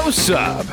Hello, sub.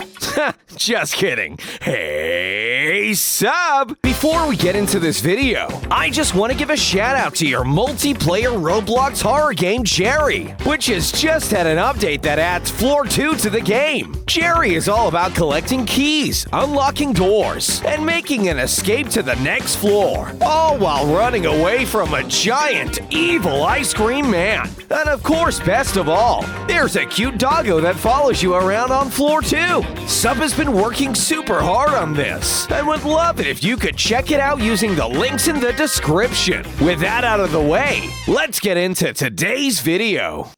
Just kidding. Hey, sub! Before we get into this video, I just want to give a shout out to your multiplayer Roblox horror game, Jerry, which has just had an update that adds floor 2 to the game. Jerry is all about collecting keys, unlocking doors, and making an escape to the next floor, all while running away from a giant, evil ice cream man. And of course, best of all, there's a cute doggo that follows you around on floor 2. Sub has been working super hard on this, and would love it if you could check it out using the links in the description. With that out of the way, let's get into today's video.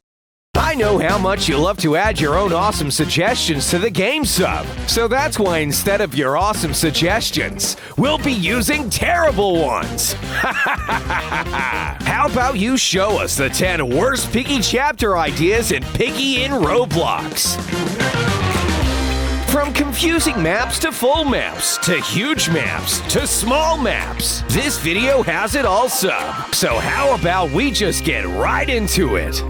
I know how much you love to add your own awesome suggestions to the game, sub. So that's why instead of your awesome suggestions, we'll be using terrible ones. How about you show us the 10 worst Piggy chapter ideas in Piggy in Roblox? From confusing maps to full maps, to huge maps, to small maps, this video has it all, sub. So how about we just get right into it?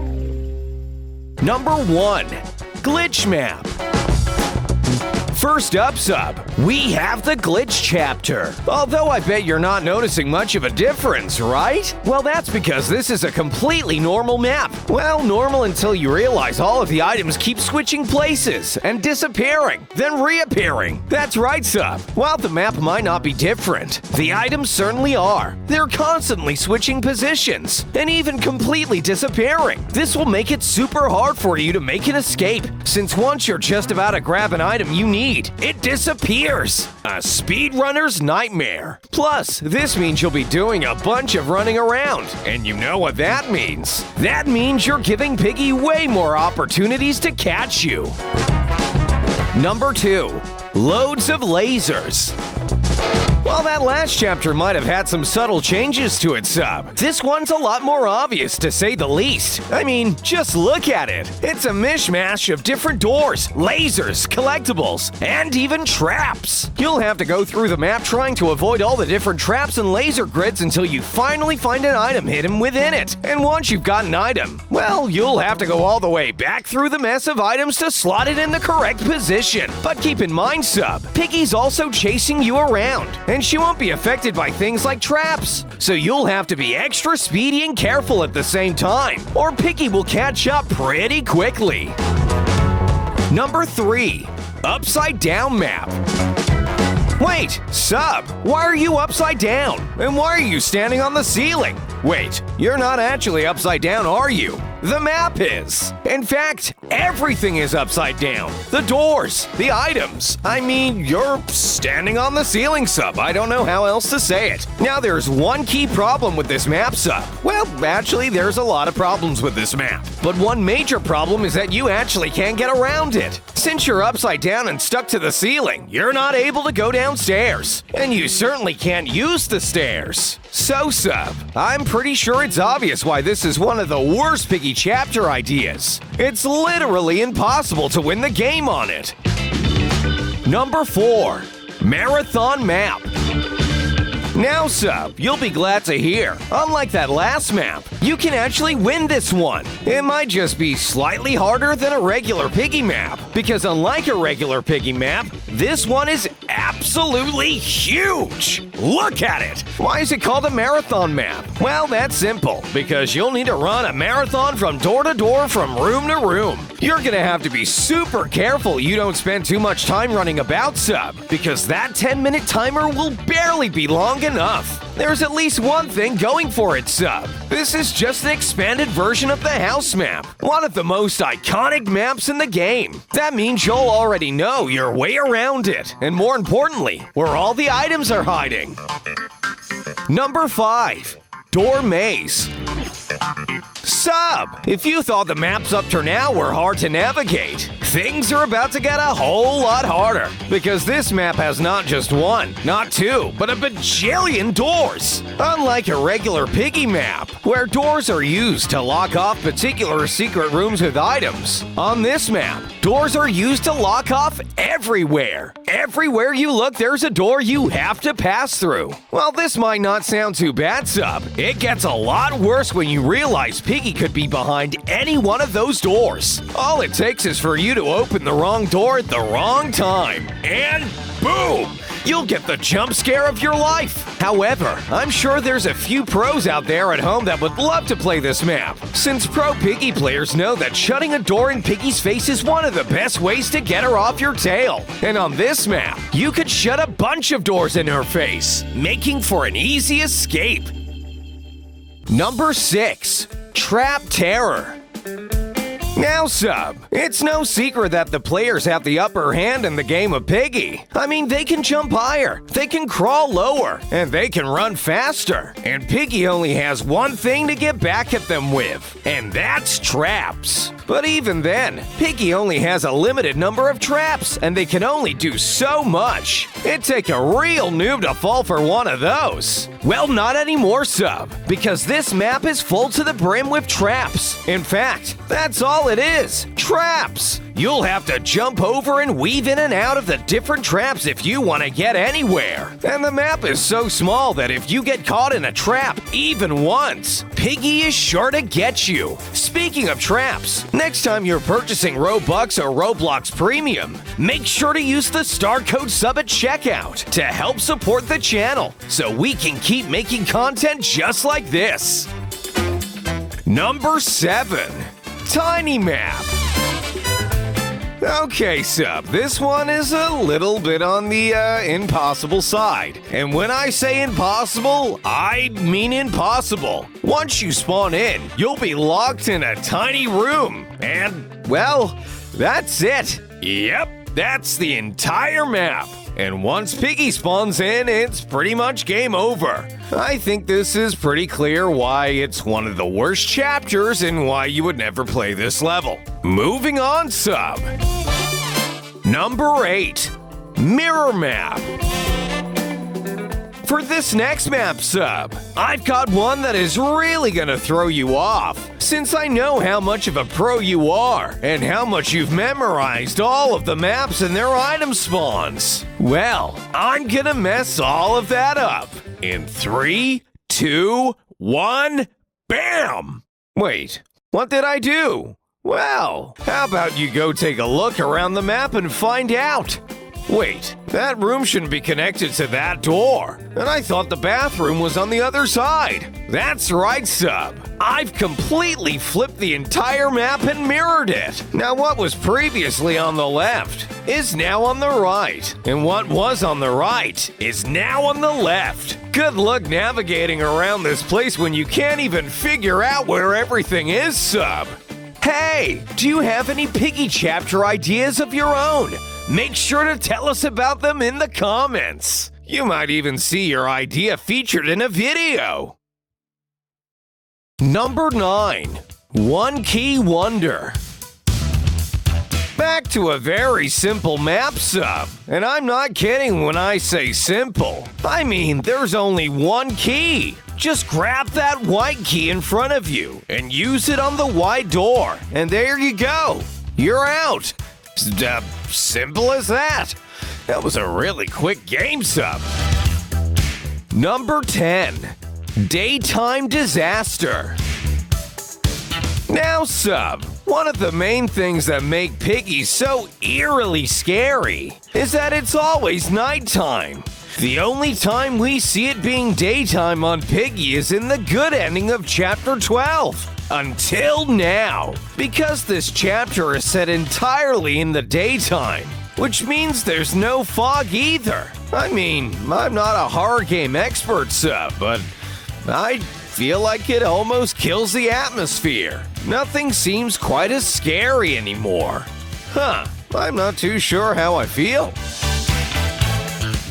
Number 1. Glitch map. First up, sub, we have the glitch chapter. Although I bet you're not noticing much of a difference, right? Well, that's because this is a completely normal map. Well, normal until you realize all of the items keep switching places and disappearing, then reappearing. That's right, sub. While the map might not be different, the items certainly are. They're constantly switching positions and even completely disappearing. This will make it super hard for you to make an escape, since once you're just about to grab an item you need, it disappears. A speedrunner's nightmare. Plus, this means you'll be doing a bunch of running around. And you know what that means. That means you're giving Piggy way more opportunities to catch you. Number 2. Loads of lasers. While that last chapter might have had some subtle changes to it, sub, this one's a lot more obvious, to say the least. I mean, just look at it. It's a mishmash of different doors, lasers, collectibles, and even traps. You'll have to go through the map trying to avoid all the different traps and laser grids until you finally find an item hidden within it. And once you've got an item, well, you'll have to go all the way back through the mess of items to slot it in the correct position. But keep in mind, sub, Piggy's also chasing you around, and she won't be affected by things like traps. So you'll have to be extra speedy and careful at the same time, or Piggy will catch up pretty quickly. Number 3. Upside down map. Wait, sub, why are you upside down? And why are you standing on the ceiling? Wait, you're not actually upside down, are you? The map is. In fact, everything is upside down. The doors, the items. I mean, you're standing on the ceiling, sub. I don't know how else to say it. Now, there's one key problem with this map, sub. Well, actually, there's a lot of problems with this map. But one major problem is that you actually can't get around it. Since you're upside down and stuck to the ceiling, you're not able to go downstairs. And you certainly can't use the stairs. So, sub, I'm pretty sure it's obvious why this is one of the worst Piggy chapter ideas. It's literally impossible to win the game on it. Number 4. Marathon map. Now, sub, you'll be glad to hear, unlike that last map, you can actually win this one. It might just be slightly harder than a regular Piggy map, because unlike a regular Piggy map, this one is absolutely huge! Look at it! Why is it called a marathon map? Well, that's simple, because you'll need to run a marathon from door to door, from room to room. You're gonna have to be super careful you don't spend too much time running about, sub, because that 10-minute timer will barely be long enough. There's at least one thing going for it, sub. This is just an expanded version of the house map, one of the most iconic maps in the game. That means you'll already know your way around it, and more importantly, where all the items are hiding. Number 5. Door maze. Sub, if you thought the maps up to now were hard to navigate, things are about to get a whole lot harder, because this map has not just one, not two, but a bajillion doors. Unlike a regular Piggy map, where doors are used to lock off particular secret rooms with items, on this map, doors are used to lock off everywhere. Everywhere you look, there's a door you have to pass through. While this might not sound too bad, sub, it gets a lot worse when you realize Piggy could be behind any one of those doors. All it takes is for you to open the wrong door at the wrong time, and boom! You'll get the jump scare of your life. However, I'm sure there's a few pros out there at home that would love to play this map, since pro Piggy players know that shutting a door in Piggy's face is one of the best ways to get her off your tail. And on this map, you could shut a bunch of doors in her face, making for an easy escape. Number 6. Trap Terror. Now, sub, it's no secret that the players have the upper hand in the game of Piggy. I mean, they can jump higher, they can crawl lower, and they can run faster. And Piggy only has one thing to get back at them with, and that's traps. But even then, Piggy only has a limited number of traps, and they can only do so much. It'd take a real noob to fall for one of those. Well, not anymore, sub, because this map is full to the brim with traps. In fact, that's all it is, traps. You'll have to jump over and weave in and out of the different traps if you want to get anywhere. And the map is so small that if you get caught in a trap even once, Piggy is sure to get you. Speaking of traps, next time you're purchasing Robux or Roblox Premium, make sure to use the star code sub at checkout to help support the channel so we can keep making content just like this. Number 7. Tiny Map. Okay, sub, this one is a little bit on the impossible side. And when I say impossible, I mean impossible. Once you spawn in, you'll be locked in a tiny room. And, well, that's it. Yep, that's the entire map. And once Piggy spawns in, it's pretty much game over. I think this is pretty clear why it's one of the worst chapters and why you would never play this level. Moving on, sub. Number 8. Mirror Map. For this next map, sub, I've got one that is really gonna throw you off, since I know how much of a pro you are and how much you've memorized all of the maps and their item spawns. Well, I'm gonna mess all of that up. In 3, 2, 1, BAM! Wait, what did I do? Well, how about you go take a look around the map and find out? Wait, that room shouldn't be connected to that door. And I thought the bathroom was on the other side. That's right, sub. I've completely flipped the entire map and mirrored it. Now what was previously on the left is now on the right. And what was on the right is now on the left. Good luck navigating around this place when you can't even figure out where everything is, sub. Hey, do you have any Piggy chapter ideas of your own? Make sure to tell us about them in the comments. You might even see your idea featured in a video. Number 9. One Key Wonder. Back to a very simple map, sub. And I'm not kidding when I say simple. I mean, there's only one key. Just grab that white key in front of you and use it on the white door. And there you go. You're out. Simple as that. That was a really quick game, sub. Number 10. Daytime Disaster. Now, sub, one of the main things that make Piggy so eerily scary is that it's always nighttime. The only time we see it being daytime on Piggy is in the good ending of Chapter 12. Until now, because this chapter is set entirely in the daytime, which means there's no fog either. I mean, I'm not a horror game expert, sub, but I feel like it almost kills the atmosphere. Nothing seems quite as scary anymore. Huh, I'm not too sure how I feel.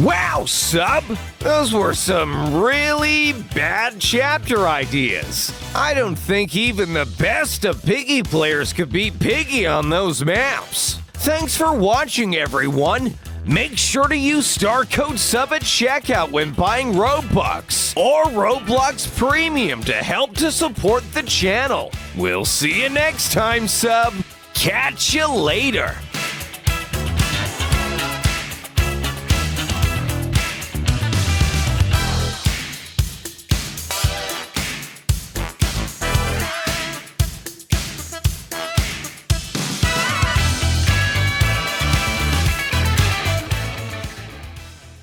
Wow, sub! Those were some really bad chapter ideas. I don't think even the best of Piggy players could beat Piggy on those maps. Thanks for watching, everyone. Make sure to use star code sub at checkout when buying Robux or Roblox Premium to help to support the channel. We'll see you next time, sub. Catch you later.